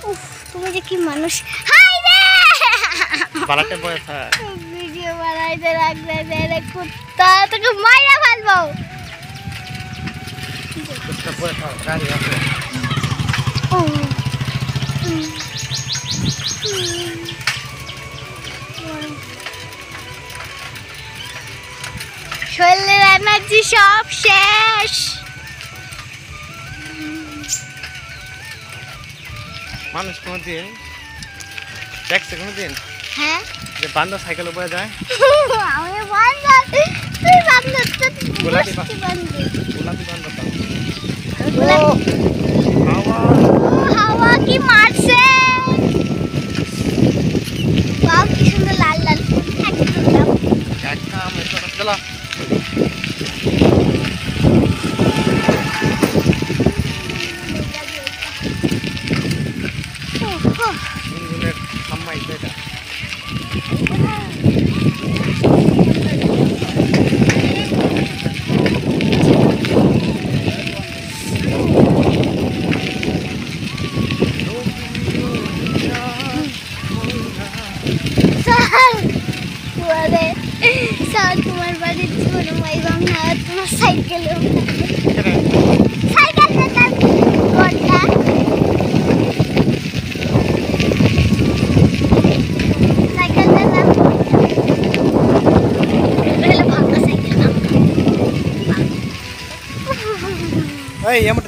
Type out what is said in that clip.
উফ তুমি যে কি মানুষ হাই রে বালাতে বয় থাক ভিডিও বানাইতে লাগবে রে কুত্তা তোকে মাইরা ফেলবো কুত্তা বয় থাক গাড়ি আছে ও শরীরের এনার্জি সব শেষ মানুষ কোনদিন দেখছে কোনদিন হ্যাঁ যে বান্দর সাইকেলে বয়ে যায় আমি বান্দর তুই বান্দর গোলাপি বান্দর গোলাপি বান্দর হাওয়া হাওয়া কি মারছে বাহ কি সুন্দর লাল লাল একদম একটা আমি তো চলো গুনগুনের সাম্মাই এটা তোমার বাড়ির ছোট ভাই বাংলা তোমার সাইকেলে সাইকেল কথা সাইকেল এই এমন